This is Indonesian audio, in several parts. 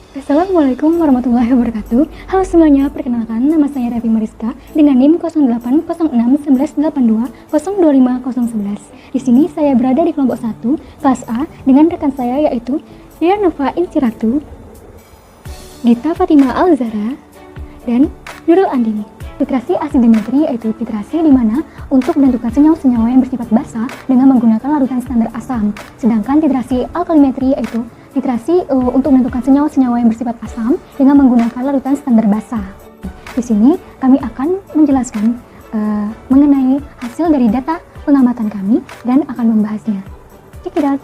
Assalamualaikum warahmatullahi wabarakatuh. Halo semuanya, perkenalkan nama saya Revi Mariska dengan NIM 08061182025011. Di sini saya berada di kelompok 1, kelas A dengan rekan saya yaitu Nova Inciratu, Gita Fatima Alzara, dan Nurul Andini. Titrasi asidimetri yaitu titrasi di mana untuk menentukan senyawa-senyawa yang bersifat basa dengan menggunakan larutan standar asam. Sedangkan titrasi alkalimetri yaitu titrasi untuk menentukan senyawa-senyawa yang bersifat asam dengan menggunakan larutan standar basa. Di sini kami akan menjelaskan mengenai hasil dari data pengamatan kami dan akan membahasnya. Check it out.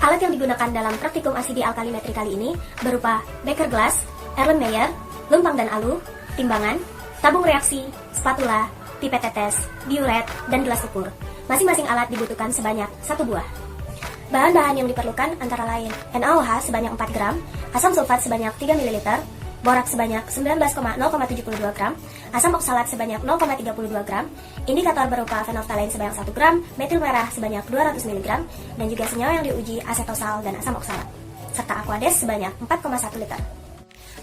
Alat yang digunakan dalam praktikum asidi alkalimetri kali ini berupa beker glass, Erlenmeyer, lumpang dan alu, timbangan, tabung reaksi, spatula, pipet tetes, diuret, dan gelas ukur. Masing-masing alat dibutuhkan sebanyak 1 buah. Bahan-bahan yang diperlukan antara lain NaOH sebanyak 4 gram, asam sulfat sebanyak 3 ml, boraks sebanyak 19,072 gram, asam oksalat sebanyak 0,32 gram, indikator berupa fenolftalein sebanyak 1 gram, metil merah sebanyak 200 mg, dan juga senyawa yang diuji asetosal dan asam oksalat, serta aquades sebanyak 4,1 liter.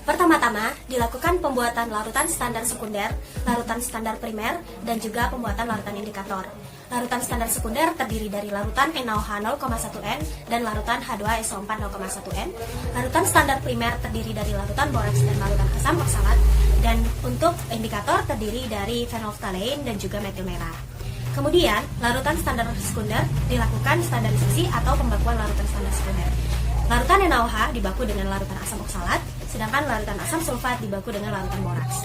Pertama-tama, dilakukan pembuatan larutan standar sekunder, larutan standar primer, dan juga pembuatan larutan indikator. Larutan standar sekunder terdiri dari larutan NaOH 0,1N dan larutan H2SO4 0,1N. Larutan standar primer terdiri dari larutan boraks dan larutan asam oksalat. Dan untuk indikator terdiri dari fenolftalein dan juga metil merah. Kemudian, larutan standar sekunder dilakukan standarisasi atau pembakuan larutan standar sekunder. Larutan NaOH dibaku dengan larutan asam oksalat, sedangkan larutan asam sulfat dibaku dengan larutan boraks.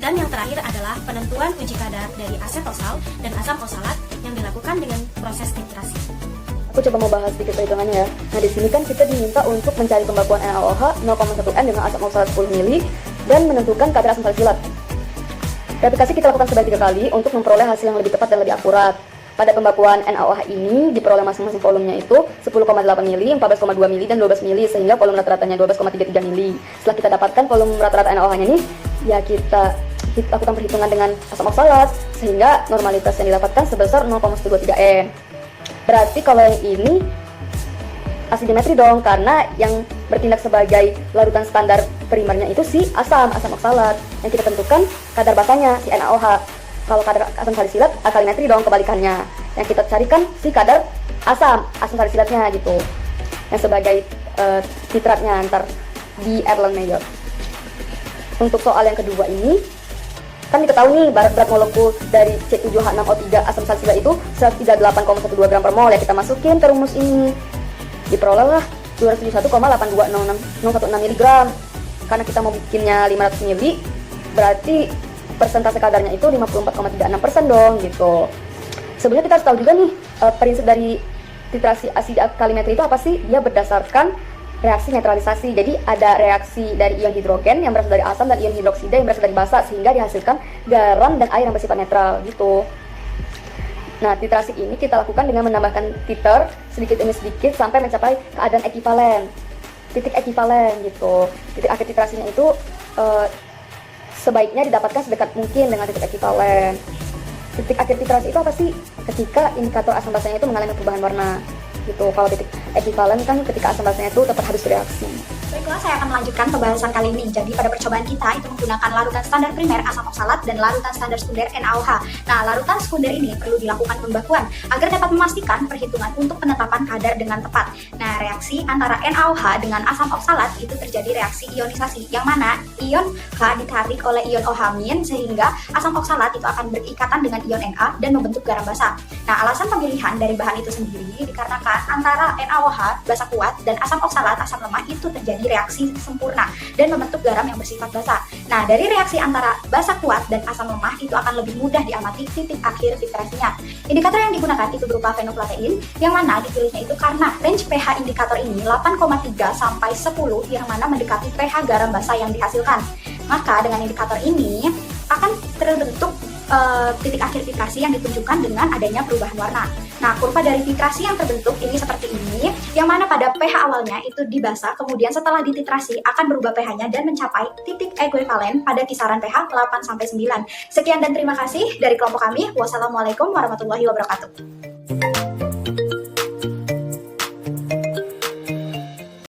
Dan yang terakhir adalah penentuan uji kadar dari asetosal dan asam oksalat yang dilakukan dengan proses titrasi. Aku coba mau bahas sedikit perhitungannya ya. Nah, di sini kan kita diminta untuk mencari pembakuan NaOH 0,1N dengan asam oksalat 10 ml dan menentukan kadar asam salisilat. Replikasi kita lakukan sebanyak 3 kali untuk memperoleh hasil yang lebih tepat dan lebih akurat. Pada pembakuan NaOH ini diperoleh masing-masing volumenya itu 10,8 mili, 14,2 mili, dan 12 mili sehingga volume rata-ratanya 12,33 mili. Setelah kita dapatkan volume rata-rata NaOH-nya ini, ya kita lakukan perhitungan dengan asam oksalat sehingga normalitas yang didapatkan sebesar 0,123 N. Berarti kalau yang ini asidimetri dong, karena yang bertindak sebagai larutan standar primernya itu si asam oksalat yang kita tentukan kadar basanya si NaOH. Kalau kadar asam salisilat alkalimetri dong, kebalikannya. Yang kita carikan si kadar asam salisilatnya gitu. Yang sebagai titratnya ntar di Erlenmeyer. Untuk soal yang kedua ini, kan diketahui nih berat molekul dari C7H6O3 asam salisilat itu 138,12 gram per mol. Ya kita masukin ke rumus ini. Diperolehlah 271,82016 mg. Karena kita mau bikinnya 500 ml, berarti persentase kadarnya itu 54,36% dong gitu. Sebenarnya kita harus tahu juga nih prinsip dari titrasi asidi alkalimetri itu apa sih? Dia berdasarkan reaksi netralisasi. Jadi ada reaksi dari ion hidrogen yang berasal dari asam dan ion hidroksida yang berasal dari basa sehingga dihasilkan garam dan air yang bersifat netral gitu. Nah, titrasi ini kita lakukan dengan menambahkan titer sedikit demi sedikit sampai mencapai keadaan ekivalen, titik ekivalen gitu. Titik akhir titrasinya itu sebaiknya didapatkan sedekat mungkin dengan titik ekivalen. Titik akhir titrasi itu apa sih? Ketika indikator asam basanya itu mengalami perubahan warna gitu. Kalau titik ekivalen kan ketika asam basanya itu tepat habis bereaksi. Baiklah, saya akan melanjutkan pembahasan kali ini. Jadi pada percobaan kita itu menggunakan larutan standar primer asam oksalat dan larutan standar sekunder NaOH. Nah, larutan sekunder ini perlu dilakukan pembakuan agar dapat memastikan perhitungan untuk penetapan kadar dengan tepat. Nah, reaksi antara NaOH dengan asam oksalat itu terjadi reaksi ionisasi, yang mana ion H ditarik oleh ion OH- sehingga asam oksalat itu akan berikatan dengan ion Na dan membentuk garam basa. Nah, alasan pemilihan dari bahan itu sendiri dikarenakan antara NaOH basa kuat dan asam oksalat asam lemah itu terjadi reaksi sempurna dan membentuk garam yang bersifat basa. Nah, dari reaksi antara basa kuat dan asam lemah itu akan lebih mudah diamati titik akhir titrasinya. Indikator yang digunakan itu berupa fenolftalein, yang mana dipilihnya itu karena range pH indikator ini 8,3 sampai 10, yang mana mendekati pH garam basa yang dihasilkan. Maka dengan indikator ini akan terbentuk titik akhir titrasi yang ditunjukkan dengan adanya perubahan warna. Nah, kurva dari titrasi yang terbentuk ini seperti ini, yang mana pada pH awalnya itu di basa, kemudian setelah dititrasi akan berubah pH-nya dan mencapai titik ekuivalen pada kisaran pH 8-9. Sekian dan terima kasih dari kelompok kami. Wassalamualaikum warahmatullahi wabarakatuh.